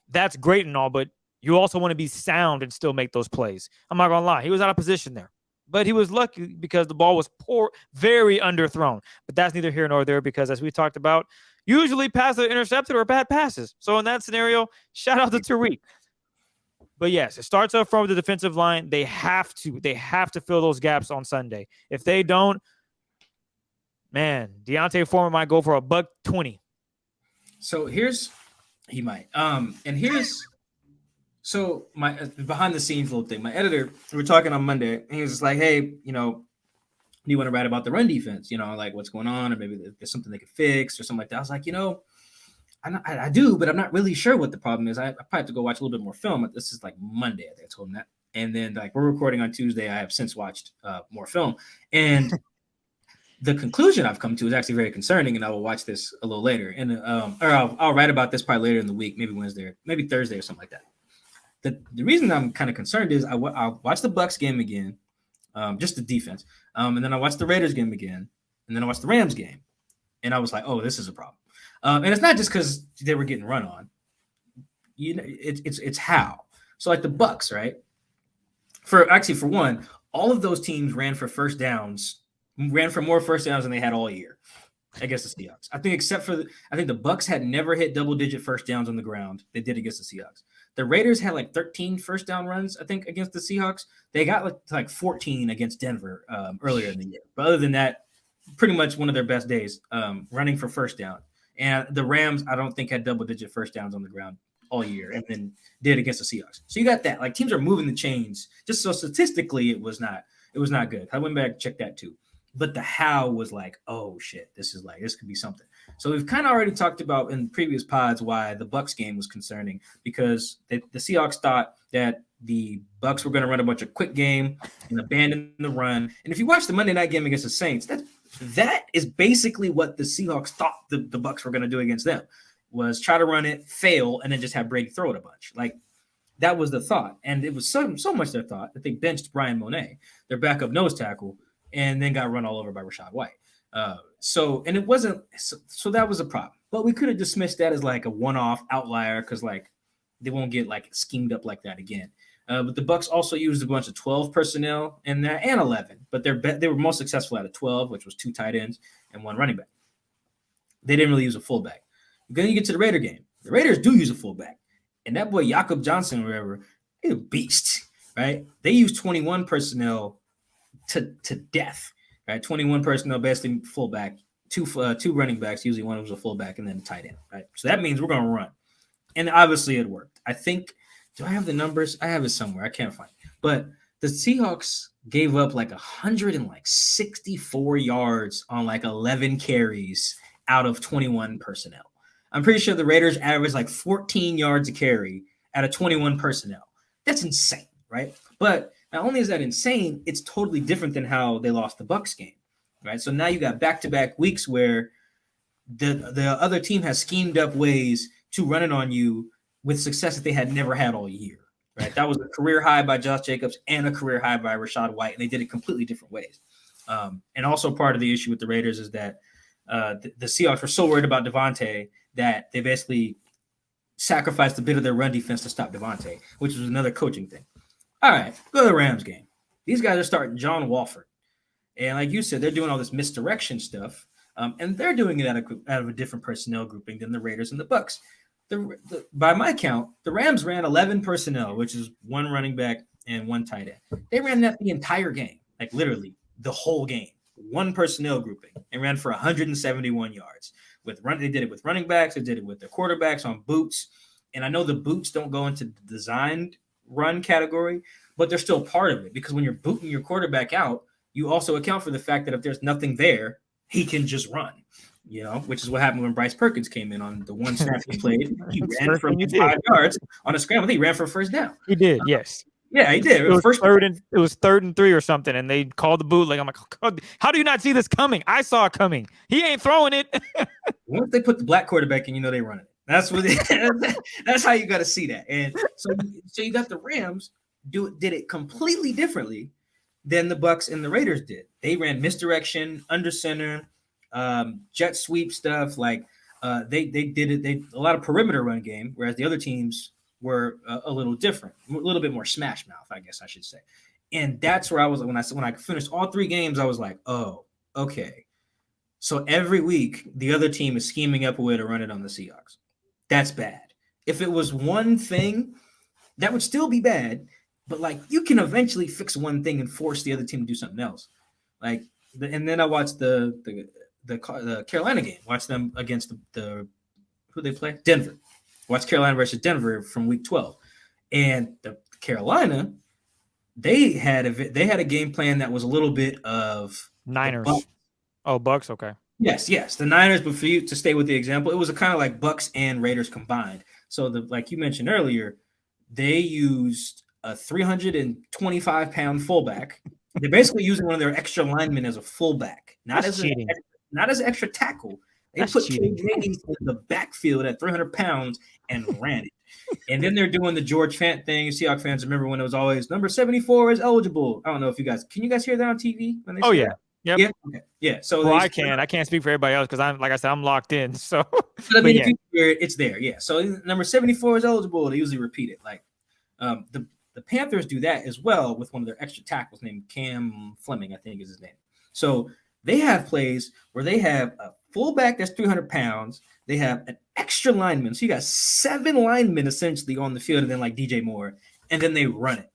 that's great and all, but you also want to be sound and still make those plays. I'm not going to lie. He was out of position there. But he was lucky because the ball was very underthrown. But that's neither here nor there because, as we talked about, usually passes are intercepted or bad passes. So in that scenario, shout out to Tariq. But yes, it starts up front with the defensive line. They have to fill those gaps on Sunday. If they don't, man, Deontay Foreman might go for $120. So he might. So my behind the scenes little thing, my editor, we were talking on Monday, and he was just like, hey, do you want to write about the run defense? Like what's going on, or maybe there's something they could fix or something like that. I was like, I do, but I'm not really sure what the problem is. I probably have to go watch a little bit more film. This is like Monday, I think I told him that. And then like we're recording on Tuesday. I have since watched more film. And the conclusion I've come to is actually very concerning, and I will watch this a little later. And or I'll write about this probably later in the week, maybe Wednesday, maybe Thursday or something like that. The reason I'm kind of concerned is I'll watch the Bucs game again, just the defense. And then I watched the Raiders game again, and then I watched the Rams game. And I was like, oh, this is a problem. And it's not just because they were getting run on. It's how. So like the Bucs, right? For one, all of those teams ran for more first downs than they had all year against the Seahawks. I think the Bucs had never hit double-digit first downs on the ground. They did against the Seahawks. The Raiders had like 13 first down runs, I think, against the Seahawks. They got like 14 against Denver earlier in the year. But other than that, pretty much one of their best days running for first down. And the Rams, I don't think, had double-digit first downs on the ground all year, and then did against the Seahawks. So you got that. Like teams are moving the chains. Just so statistically, it was not good. I went back and checked that too. But the how was like, oh shit, this could be something. So we've kind of already talked about in previous pods why the Bucs game was concerning, because the Seahawks thought that the Bucs were going to run a bunch of quick game and abandon the run. And if you watch the Monday night game against the Saints, that is basically what the Seahawks thought the Bucs were going to do against them, was try to run it, fail, and then just have Brady throw it a bunch. Like, that was the thought. And it was so much their thought that they benched Brian Monet, their backup nose tackle, and then got run all over by Rashad White. So that was a problem. But we could have dismissed that as like a one-off outlier, because like they won't get like schemed up like that again. But the Bucs also used a bunch of 12 personnel in there, and 11, but they were most successful out of 12, which was 2 tight ends and 1 running back. They didn't really use a fullback. Then you get to the Raider game. The Raiders do use a fullback, and that boy Jakob Johnson, or whatever, he's a beast, right? They use 21 personnel to death, right? 21 personnel, basically fullback, two running backs, usually one was a fullback, and then a tight end, right? So that means we're going to run, and obviously it worked. I think. Do I have the numbers? I have it somewhere. I can't find it. But the Seahawks gave up like 164 yards on like 11 carries out of 21 personnel. I'm pretty sure the Raiders averaged like 14 yards a carry out of 21 personnel. That's insane, right? But not only is that insane, it's totally different than how they lost the Bucs game, right? So now you got back-to-back weeks where the other team has schemed up ways to run it on you with success that they had never had all year, right? That was a career high by Josh Jacobs and a career high by Rashad White, and they did it completely different ways. And also part of the issue with the Raiders is that the Seahawks were so worried about Devontae that they basically sacrificed a bit of their run defense to stop Devontae, which was another coaching thing. All right, go to the Rams game. These guys are starting John Wolford. And like you said, they're doing all this misdirection stuff, and they're doing it out of a different personnel grouping than the Raiders and the Bucs. By my count, the Rams ran 11 personnel, which is 1 running back and 1 tight end. They ran that the entire game, like literally the whole game, 1 personnel grouping, and ran for 171 yards. They did it with running backs. They did it with their quarterbacks on boots. And I know the boots don't go into the designed run category, but they're still part of it, because when you're booting your quarterback out, you also account for the fact that if there's nothing there, he can just run. Which is what happened when Bryce Perkins came in on the one snap he played. He ran for 5 yards on a scramble. He ran for a first down. He did, yes. Yeah, he did. It was 3rd and 3 or something, and they called the bootleg. I'm like, how do you not see this coming? I saw it coming. He ain't throwing it. Once they put the black quarterback in, they run it. That's what. That's how you got to see that. And so you got the Rams did it completely differently than the Bucs and the Raiders did. They ran misdirection, under center, jet sweep stuff. Like they did it. A lot of perimeter run game, whereas the other teams were a little different, a little bit more smash mouth, I guess I should say. And that's where I was when I finished all 3 games. I was like, oh, okay. So every week the other team is scheming up a way to run it on the Seahawks. That's bad. If it was one thing, that would still be bad. But like, you can eventually fix one thing and force the other team to do something else. Like, and then I watched the Carolina game. Watched them against the who they play, Denver. Watched Carolina versus Denver from week 12, and the Carolina, they had a game plan that was a little bit of Niners. Bucs, okay. Yes, the Niners. But for you to stay with the example, it was a kind of like Bucs and Raiders combined. So like you mentioned earlier, they used a 325-pound fullback. They're basically using one of their extra linemen as a fullback, not as an extra tackle. They put Trey Grady in the backfield at 300 pounds and ran it. And then they're doing the George Fant thing. Seahawks fans remember when it was always number 74 is eligible. I don't know if you guys can hear that on TV when they say yeah. That? Yep. Yeah. Okay. Yeah. So I can't speak for everybody else because I'm locked in. So I mean, if you hear it, it's there. Yeah. So number 74 is eligible. They usually repeat it. Like the Panthers do that as well with one of their extra tackles named Cam Fleming, I think is his name. So they have plays where they have a fullback that's 300 pounds. They have an extra lineman. So you got 7 linemen essentially on the field, and then like DJ Moore, and then they run it.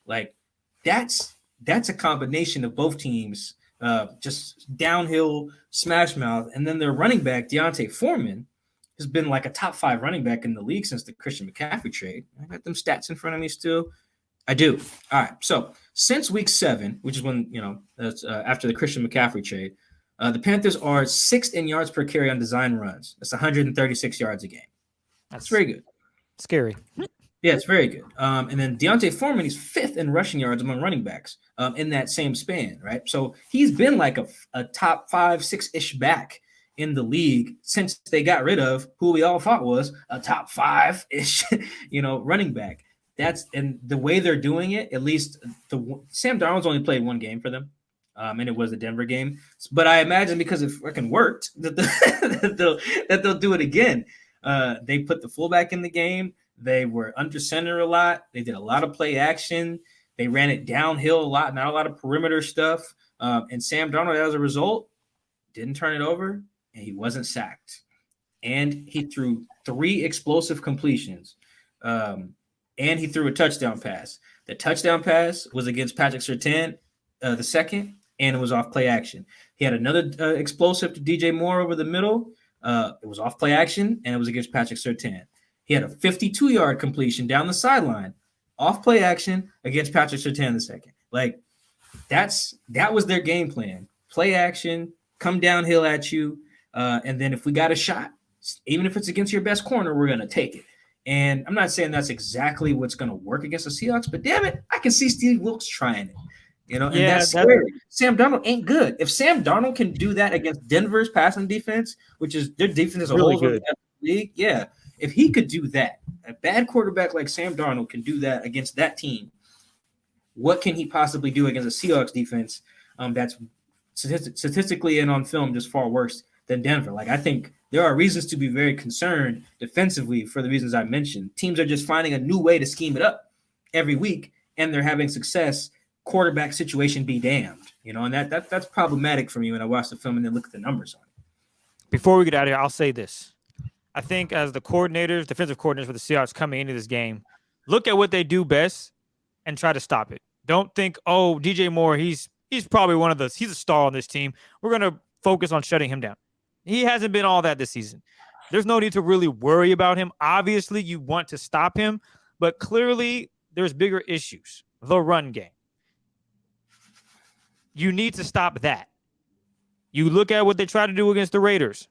Like that's a combination of both teams, just downhill smash mouth. And then their running back, Deontay Foreman, has been like a top 5 running back in the league since the Christian McCaffrey trade. I got them stats in front of me still. I do. All right. So since week 7, which is when, that's after the Christian McCaffrey trade, The Panthers are 6th in yards per carry on design runs. That's 136 yards a game. That's very good. Scary. Yeah, it's very good. And then Deontay Foreman, he's 5th in rushing yards among running backs in that same span, right? So he's been like a top 5, 6-ish back in the league since they got rid of who we all thought was a top 5-ish, running back. And the way they're doing it, at least Sam Darnold's only played one game for them, and it was the Denver game. But I imagine because it freaking worked that they'll do it again. They put the fullback in the game. They were under center a lot. They did a lot of play action. They ran it downhill a lot, not a lot of perimeter stuff. And Sam Darnold, as a result, didn't turn it over, and he wasn't sacked. And he threw 3 explosive completions, and he threw a touchdown pass. The touchdown pass was against Patrick Surtain, the second, and it was off play action. He had another explosive to DJ Moore over the middle. It was off play action, and it was against Patrick Surtain. He had a 52-yard completion down the sideline, off play action against Patrick Surtain II. Like that was their game plan. Play action, come downhill at you, and then if we got a shot, even if it's against your best corner, we're gonna take it. And I'm not saying that's exactly what's gonna work against the Seahawks, but damn it, I can see Steve Wilkes trying it. And that's scary. Sam Darnold ain't good. If Sam Darnold can do that against Denver's passing defense, which is their defense is a really whole good league, yeah. If he could do that, a bad quarterback like Sam Darnold can do that against that team, what can he possibly do against a Seahawks defense that's statistically and on film just far worse than Denver? Like, I think there are reasons to be very concerned defensively for the reasons I mentioned. Teams are just finding a new way to scheme it up every week, and they're having success. Quarterback situation be damned, and that's problematic for me when I watch the film and then look at the numbers on it. Before we get out of here, I'll say this. I think as the defensive coordinators for the Seahawks coming into this game, look at what they do best and try to stop it. Don't think, oh, DJ Moore, he's probably he's a star on this team. We're going to focus on shutting him down. He hasn't been all that this season. There's no need to really worry about him. Obviously, you want to stop him, but clearly there's bigger issues. The run game. You need to stop that. You look at what they try to do against the Raiders.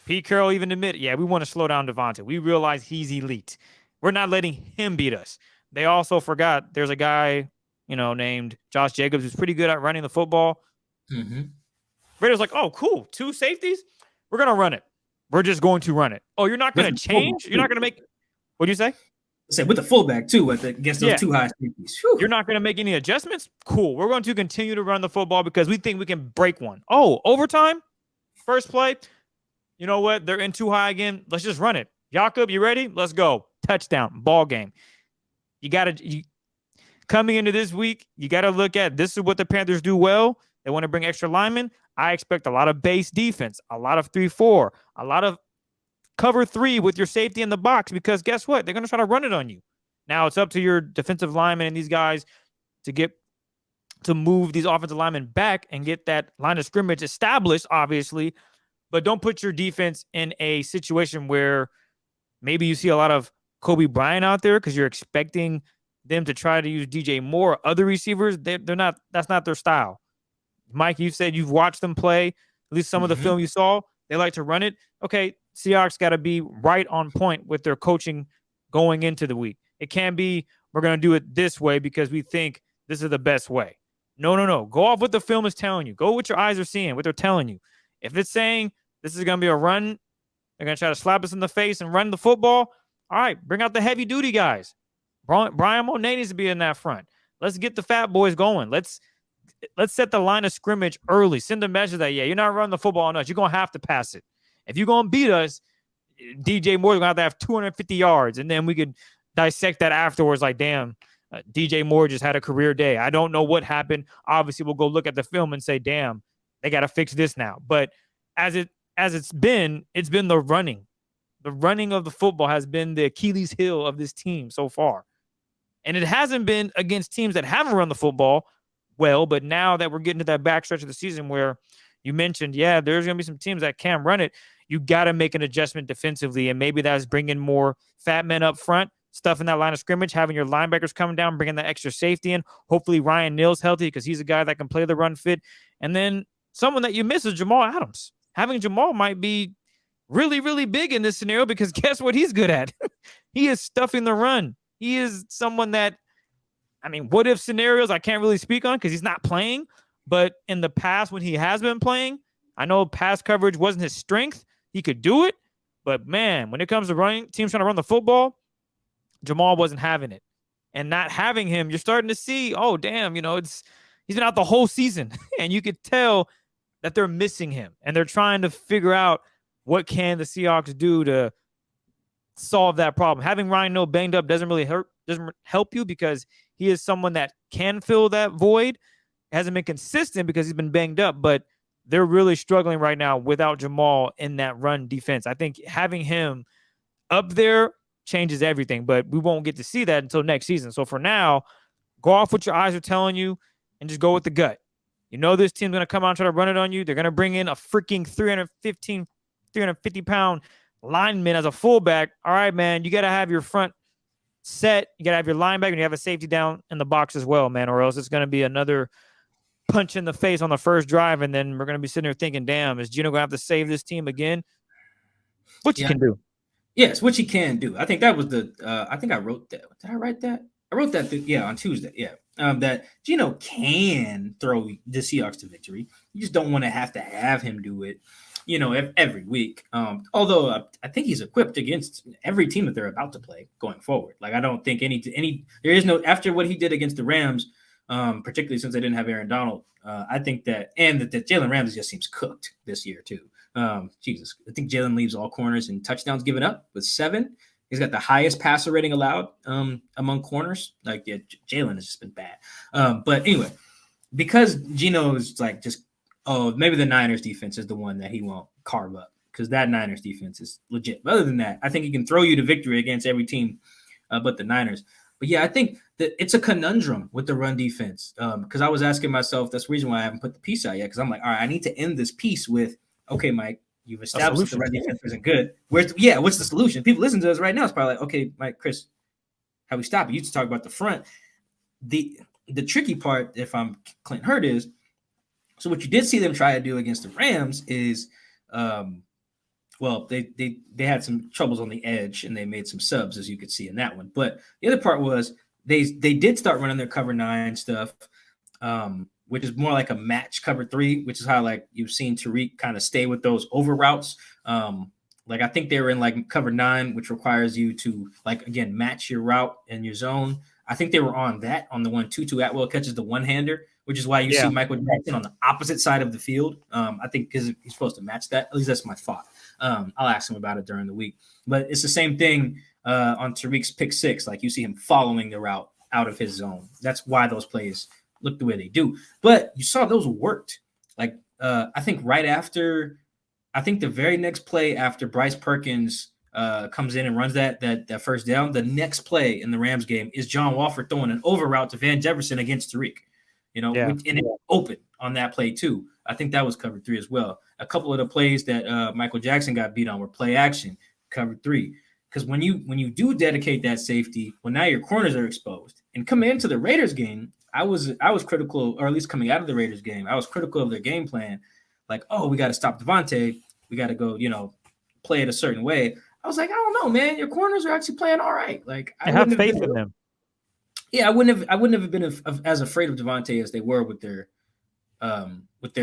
Pete Carroll even admitted, we want to slow down Devontae. We realize he's elite. We're not letting him beat us. They also forgot there's a guy, named Josh Jacobs who's pretty good at running the football. Mm-hmm. Raiders like, oh, cool. 2 safeties? We're going to run it. We're just going to run it. Oh, you're not going to change? You're not going to make – what do you say? I said with the fullback, too, against those 2 high safeties. Whew. You're not going to make any adjustments? Cool. We're going to continue to run the football because we think we can break one. Oh, overtime? First play? You know what? They're in too high again. Let's just run it. Jakob, you ready? Let's go. Touchdown. Ball game. Coming into this week, you got to look at this is what the Panthers do well. They want to bring extra linemen. I expect a lot of base defense, a lot of 3-4, a lot of cover 3 with your safety in the box because guess what? They're going to try to run it on you. Now it's up to your defensive linemen and these guys to move these offensive linemen back and get that line of scrimmage established, obviously. But don't put your defense in a situation where maybe you see a lot of Kobe Bryant out there because you're expecting them to try to use DJ Moore or other receivers. They're not. That's not their style. Mike, you said you've watched them play. At least some of the film you saw. They like to run it. Okay, Seahawks got to be right on point with their coaching going into the week. It can't be we're going to do it this way because we think this is the best way. No. Go off what the film is telling you. Go what your eyes are seeing, what they're telling you. If it's saying this is going to be a run, they're going to try to slap us in the face and run the football. All right, bring out the heavy-duty guys. Brian Monet needs to be in that front. Let's get the fat boys going. Let's set the line of scrimmage early. Send a message that, you're not running the football on us. You're going to have to pass it. If you're going to beat us, DJ Moore's going to have 250 yards, and then we could dissect that afterwards like, damn, DJ Moore just had a career day. I don't know what happened. Obviously, we'll go look at the film and say, damn, they got to fix this now. But as it's been the running. The running of the football has been the Achilles heel of this team so far. And it hasn't been against teams that haven't run the football well, but now that we're getting to that backstretch of the season where you mentioned, there's going to be some teams that can run it, you got to make an adjustment defensively, and maybe that's bringing more fat men up front, stuff in that line of scrimmage, having your linebackers coming down, bringing that extra safety in. Hopefully Ryan Neal's healthy because he's a guy that can play the run fit. And then someone that you miss is Jamal Adams. Having Jamal might be really, really big in this scenario because guess what he's good at? He is stuffing the run. He is someone that, I mean, what if scenarios I can't really speak on because he's not playing. But in the past, when he has been playing, I know pass coverage wasn't his strength. He could do it. But man, when it comes to running, teams trying to run the football, Jamal wasn't having it. And not having him, you're starting to see, oh, damn, he's been out the whole season. And you could tell that they're missing him. And they're trying to figure out what can the Seahawks do to solve that problem. Having Ryan Neal banged up doesn't help you because he is someone that can fill that void. Hasn't been consistent because he's been banged up, but they're really struggling right now without Jamal in that run defense. I think having him up there changes everything, but we won't get to see that until next season. So for now, go off what your eyes are telling you and just go with the gut. This team's going to come out and try to run it on you. They're going to bring in a freaking 350-pound lineman as a fullback. All right, man, you got to have your front set. You got to have your linebacker, and you have a safety down in the box as well, man, or else it's going to be another punch in the face on the first drive, and then we're going to be sitting there thinking, damn, is Geno going to have to save this team again? What you can do. Yes, what you can do. I think that was I think I wrote that. Did I write that? I wrote that, on Tuesday, yeah. That Geno can throw the Seahawks to victory. You just don't want to have him do it, every week. Although I think he's equipped against every team that they're about to play going forward. Like, I don't think there is no, after what he did against the Rams, particularly since they didn't have Aaron Donald, I think that Jalen Ramsey just seems cooked this year too. Jesus, I think Jalen leaves all corners and touchdowns given up with 7. He's got the highest passer rating allowed among corners. Like, yeah, Jalen has just been bad. But anyway, because Geno is like maybe the Niners defense is the one that he won't carve up because that Niners defense is legit. But other than that, I think he can throw you to victory against every team but the Niners. But yeah, I think that it's a conundrum with the run defense because I was asking myself, that's the reason why I haven't put the piece out yet, because I'm like, all right, I need to end this piece with, okay, Mike, you've established that the run defense isn't good. What's the solution? People listen to us right now. It's probably like, okay, Mike, Chris, how we stop it? You just talk about the front. The tricky part, if I'm Clint Hurt, is so what you did see them try to do against the Rams is, they had some troubles on the edge and they made some subs, as you could see in that one. But the other part was they did start running their cover 9 stuff, which is more like a match cover 3, which is how like you've seen Tariq kind of stay with those over routes. Like I think they were in like cover 9, which requires you to like, again, match your route and your zone. I think they were on that on the one Tutu Atwell catches the one-hander, which is why you see Michael Jackson on the opposite side of the field. I think because he's supposed to match that. At least that's my thought. I'll ask him about it during the week. But it's the same thing on Tariq's pick 6. Like you see him following the route out of his zone. That's why those plays look the way they do. But you saw those worked. Like I think the very next play after Bryce Perkins comes in and runs that first down, the next play in the Rams game is John Walford throwing an over route to Van Jefferson against Tariq. And it open on that play too. I think that was cover 3 as well. A couple of the plays that Michael Jackson got beat on were play action, cover 3. Because when you do dedicate that safety, well, now your corners are exposed. And coming into the Raiders game, I was critical, or at least coming out of the Raiders game, I was critical of their game plan. Like, oh, we got to stop Devontae. We got to go, play it a certain way. I was like, I don't know, man. Your corners are actually playing all right. Like, I have faith in them. Yeah, I wouldn't have been as afraid of Devontae as they were with their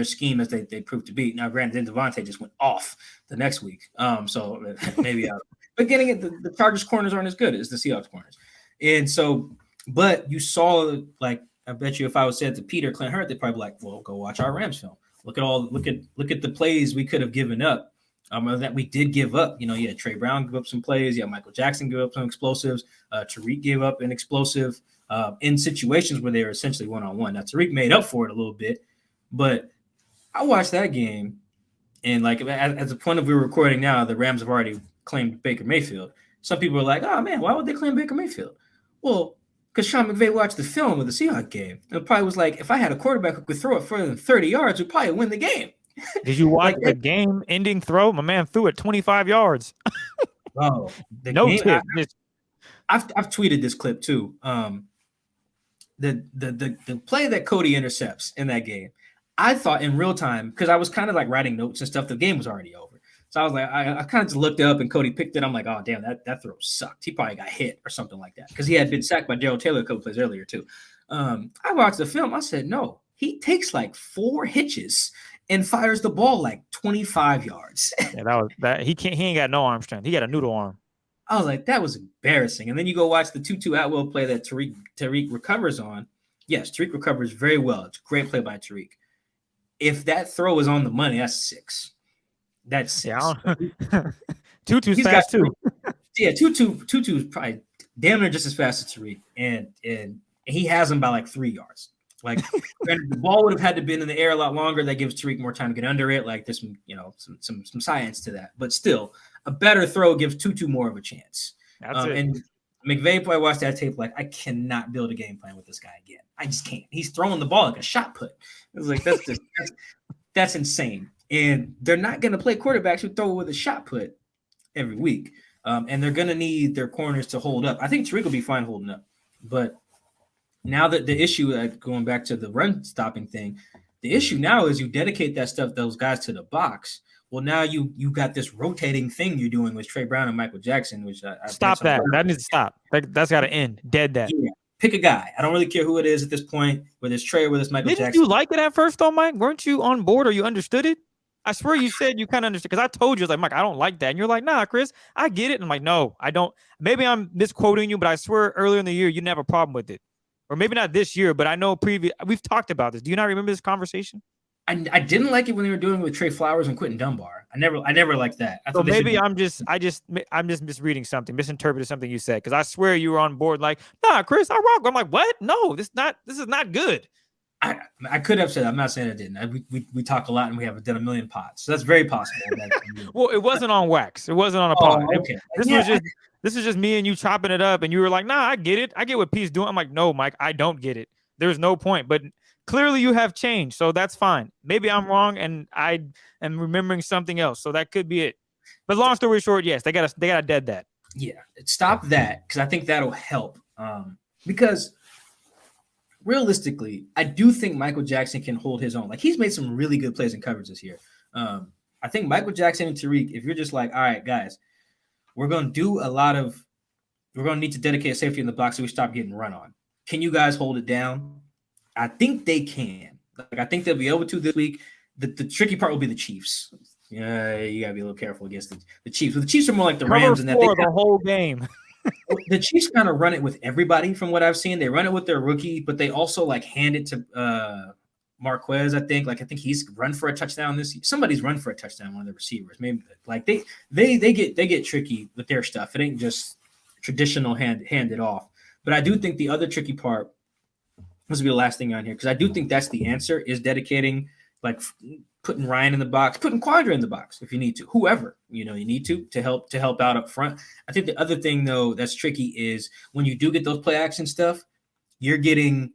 scheme as they proved to be. Now, granted, then Devontae just went off the next week. So maybe but getting it, the Chargers corners aren't as good as the Seahawks corners. And so, but you saw, like, I bet you if I was said to Peter Clint Hurt, they'd probably be like, well, go watch our Rams film. Look at the plays we could have given up. Or that we did give up. You had Trey Brown give up some plays. Michael Jackson give up some explosives. Tariq gave up an explosive in situations where they were essentially one-on-one. Now, Tariq made up for it a little bit, but I watched that game, and like at the point of we're recording now, the Rams have already claimed Baker Mayfield. Some people are like, oh, man, why would they claim Baker Mayfield? Well, because Sean McVay watched the film of the Seahawks game and probably was like, if I had a quarterback who could throw it further than 30 yards, we'd probably win the game. Did you watch the game-ending throw? My man threw it 25 yards. Oh, no tip. I've tweeted this clip too. The play that Cody intercepts in that game, I thought in real time, because I was kind of like writing notes and stuff, the game was already over. So I was like, I kind of just looked up and Cody picked it. I'm like, oh, damn, that throw sucked. He probably got hit or something like that because he had been sacked by Gerald Taylor a couple plays earlier, too. I watched the film. I said, no, he takes like 4 hitches and fires the ball like 25 yards. Yeah, that was that. He ain't got no arm strength. He got a noodle arm. I was like, that was embarrassing. And then you go watch the Tutu Atwell play that Tariq recovers on. Yes, Tariq recovers very well. It's a great play by Tariq. If that throw is on the money, that's 6. That's 6. Yeah, Tutu's fast too. Yeah, Tutu's probably damn near just as fast as Tariq, and he has him by like 3 yards. Like the ball would have had to been in the air a lot longer. That gives Tariq more time to get under it. Like there's some science to that, but still, a better throw gives Tutu more of a chance. That's it. And McVay probably watched that tape like, I cannot build a game plan with this guy again. I just can't. He's throwing the ball like a shot put. It was like that's insane. And they're not going to play quarterbacks who throw with a shot put every week. And they're going to need their corners to hold up. I think Tariq will be fine holding up. But now that the issue, going back to the run stopping thing, the issue now is you dedicate those guys to the box. Well, now you got this rotating thing you're doing with Trey Brown and Michael Jackson, which stop that. That needs to stop. That's got to end. Dead that. Yeah. Pick a guy. I don't really care who it is at this point, whether it's Trey or whether it's Michael Jackson. Didn't you like it at first, though, Mike? Weren't you on board or you understood it? I swear you said you kind of understood because I told you, I was like, Mike, I don't like that. And you're like, nah, Chris, I get it. And I'm like, no, I don't. Maybe I'm misquoting you, but I swear earlier in the year, you didn't have a problem with it. Or maybe not this year, but I know we've talked about this. Do you not remember this conversation? I didn't like it when they were doing it with Trey Flowers and Quentin Dunbar. I never liked that. So maybe I'm just misreading something, misinterpreted something you said. Because I swear you were on board like, nah, Chris, I rock. I'm like, what? No, this is not good. I could have said, I'm not saying I didn't. We talk a lot and we have done a million pods. So that's very possible. Well, it wasn't on wax. It wasn't on a pod. Okay. This is just me and you chopping it up. And you were like, nah, I get it. I get what Pete's doing. I'm like, no, Mike, I don't get it. There's no point. But clearly you have changed. So that's fine. Maybe I'm wrong and I am remembering something else. So that could be it. But long story short, yes, they gotta dead that. Yeah. Stop that. Because I think that'll help. Because realistically, I do think Michael Jackson can hold his own. Like he's made some really good plays in coverage this year. I think Michael Jackson and Tariq, if you're just like, all right, guys, we're going to need to dedicate safety in the box so we stop getting run on. Can you guys hold it down? I think they can. Like I think they'll be able to this week. The tricky part will be the Chiefs. Yeah, you gotta be a little careful against the Chiefs. But the Chiefs are more like the Rams and that they the whole game. The Chiefs kind of run it with everybody from what I've seen. They run it with their rookie, but they also like hand it to Marquez, I think. Like I think he's run for a touchdown this year. Somebody's run for a touchdown, one of the receivers. Maybe like they get tricky with their stuff. It ain't just traditional hand it off. But I do think the other tricky part, this will be the last thing on here, because I do think that's the answer, is dedicating, like putting Ryan in the box, putting Quandra in the box if you need to, whoever you need to help out up front. I think the other thing though that's tricky is when you do get those play action stuff, you're putting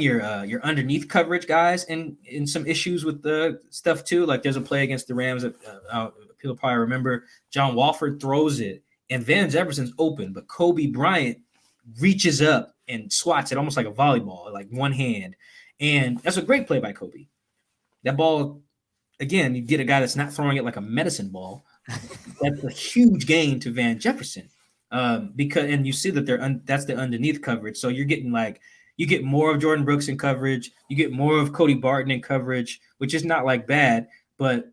your underneath coverage guys in some issues with the stuff too. Like there's a play against the Rams that people probably remember. John Walford throws it and Van Jefferson's open, but Kobe Bryant reaches up and swats it almost like a volleyball, like one hand. And that's a great play by Kobe. That ball, again, you get a guy that's not throwing it like a medicine ball. That's a huge gain to Van Jefferson. Because you see that that's the underneath coverage. So you get more of Jordan Brooks in coverage. You get more of Cody Barton in coverage, which is not like bad, but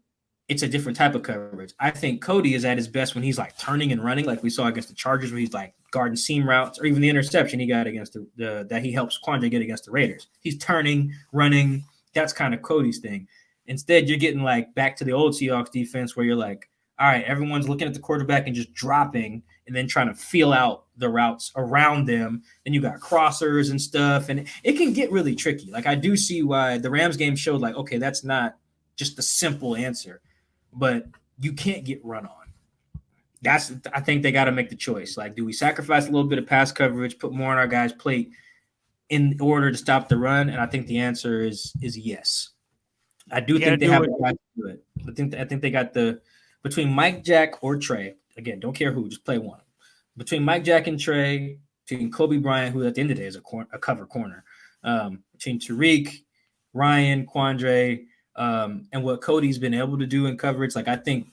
it's a different type of coverage. I think Cody is at his best when he's like turning and running, like we saw against the Chargers, where he's like guarding seam routes, or even the interception he got against that he helps Quandre get against the Raiders. He's turning, running. That's kind of Cody's thing. Instead, you're getting like back to the old Seahawks defense where you're like, all right, everyone's looking at the quarterback and just dropping and then trying to feel out the routes around them. Then you got crossers and stuff, and it can get really tricky. Like I do see why the Rams game showed like, okay, that's not just the simple answer, but you can't get run on. I think they got to make the choice. Like, do we sacrifice a little bit of pass coverage, put more on our guys' plate in order to stop the run? And I think the answer is yes. I do think they have a guy to do it. I think they got between Mike, Jack, or Trey. Again, don't care who, just play one. Between Mike, Jack, and Trey, between Kobe Bryant, who at the end of the day is a cover corner, between Tariq, Ryan, Quandre, and what Cody's been able to do in coverage. Like, I think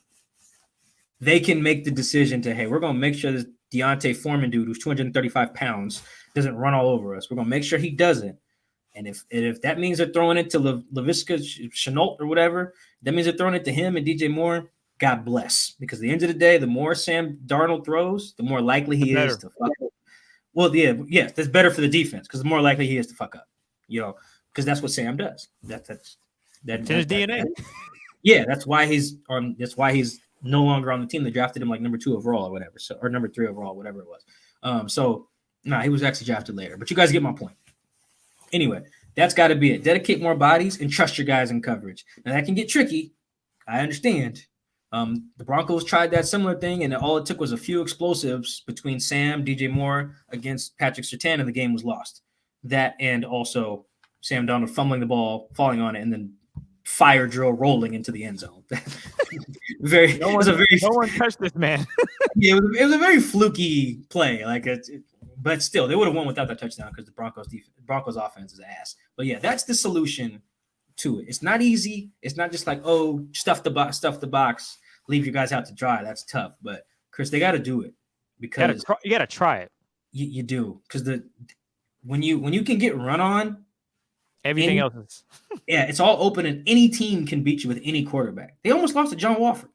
they can make the decision to, hey, we're going to make sure this Deontay Foreman dude who's 235 pounds doesn't run all over us. We're going to make sure he doesn't. And if that means they're throwing it to Laviska Shenault or whatever, that means they're throwing it to him and DJ Moore. God bless. Because at the end of the day, the more Sam Darnold throws, the more likely he is to fuck up. Well, yes, that's better for the defense because the more likely he is to fuck up. Because that's what Sam does. That's his DNA. Yeah, that's why he's no longer on the team. They drafted him like number 2 overall or whatever, or number 3 overall, whatever it was. He was actually drafted later. But you guys get my point. Anyway, that's got to be it. Dedicate more bodies and trust your guys in coverage. Now, that can get tricky. I understand. The Broncos tried that similar thing, and all it took was a few explosives between Sam, DJ Moore against Patrick Surtain, and the game was lost. That and also Sam Darnold fumbling the ball, falling on it, and then fire drill rolling into the end zone. No one touched this man. Yeah, it was a very fluky play. But still, they would have won without that touchdown because the Broncos offense is ass. But yeah, that's the solution to it. It's not easy. It's not just like, oh, stuff the box, leave your guys out to dry. That's tough. But Chris, they got to do it because you got to try it. You do, because when you can get run on, everything else is it's all open, and any team can beat you with any quarterback. They almost lost to John Wofford.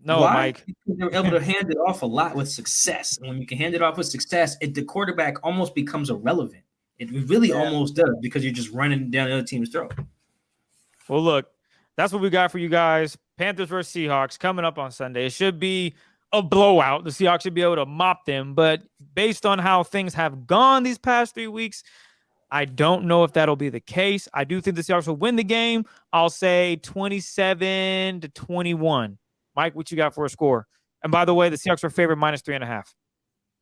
No, why? Mike. Because they were able to hand it off a lot with success. And when you can hand it off with success, the quarterback almost becomes irrelevant. It really almost does, because you're just running down the other team's throat. Well, look, that's what we got for you guys. Panthers versus Seahawks coming up on Sunday. It should be a blowout. The Seahawks should be able to mop them. But based on how things have gone these past 3 weeks, I don't know if that'll be the case. I do think the Seahawks will win the game. I'll say 27-21. Mike, what you got for a score? And by the way, the Seahawks are favored -3.5.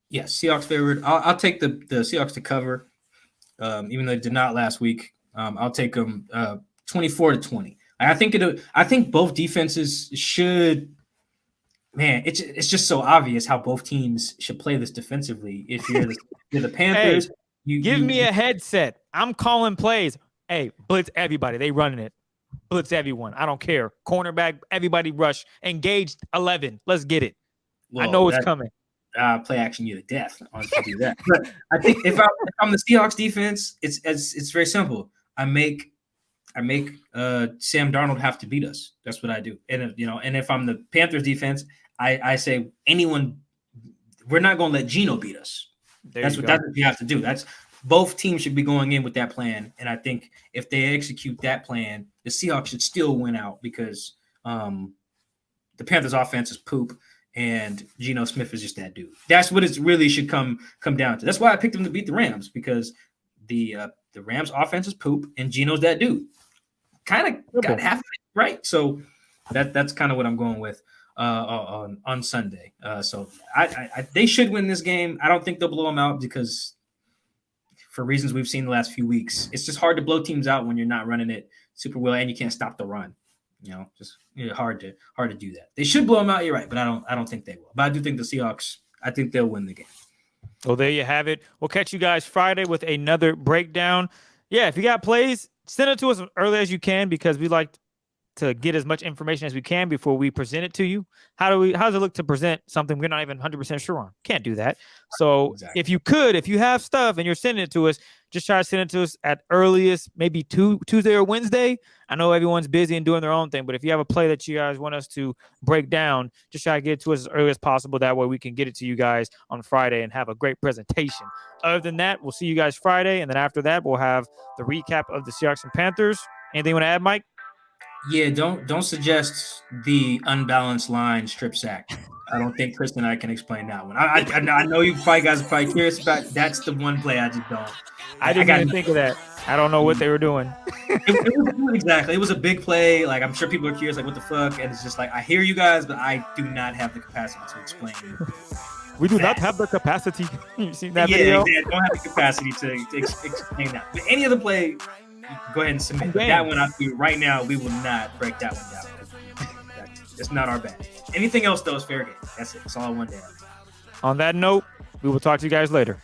Yes, Seahawks favored. I'll take the Seahawks to cover, even though they did not last week. I'll take them 24-20. I think both defenses should. Man, it's just so obvious how both teams should play this defensively. If you're the Panthers, hey, give me a headset. I'm calling plays. Hey, blitz everybody. They running it. Blitz everyone. I don't care. Cornerback, everybody rush. Engaged 11. Let's get it. Well, I know it's coming. Play action you to death to do that. But I think if I'm the Seahawks defense, it's very simple. I make Sam Darnold have to beat us. That's what I do. And if I'm the Panthers defense, I say we're not going to let Geno beat us. That's what you have to do. Both teams should be going in with that plan. And I think if they execute that plan, the Seahawks should still win out, because the Panthers offense is poop and Geno Smith is just that dude. That's what it really should come down to. That's why I picked them to beat the Rams, because the Rams offense is poop and Geno's that dude. Kind of got half of it right. So that's kind of what I'm going with on Sunday. So they should win this game. I don't think they'll blow them out, because for reasons we've seen the last few weeks, it's just hard to blow teams out when you're not running it super well and you can't stop the run. Hard to do that. They should blow them out. You're right, but I don't think they will. But I do think the Seahawks, I think they'll win the game. Well, there you have it. We'll catch you guys Friday with another breakdown. Yeah, if you got plays, send it to us as early as you can, because we like to get as much information as we can before we present it to you. How does it look to present something we're not even 100% sure on? Can't do that. So exactly. If you have stuff and you're sending it to us, just try to send it to us at earliest, maybe Tuesday or Wednesday. I know everyone's busy and doing their own thing, but if you have a play that you guys want us to break down, just try to get it to us as early as possible. That way we can get it to you guys on Friday and have a great presentation. Other than that, we'll see you guys Friday. And then after that, we'll have the recap of the Seahawks and Panthers. Anything you want to add, Mike? Yeah, don't suggest the unbalanced line strip sack. I don't think Chris and I can explain that one. I know you guys are probably curious about. That's the one play I just don't. I didn't even think of that. I don't know what they were doing. Exactly. It was a big play. Like, I'm sure people are curious, like, what the fuck? And it's just like, I hear you guys, but I do not have the capacity to explain. We do not have the capacity. You seen that video? Yeah, don't have the capacity to explain that. But any other play, go ahead and submit. But that one, right now, we will not break that one down. That's not our bag. Anything else, though, is fair game. That's it. That's all I want to add. On that note, we will talk to you guys later.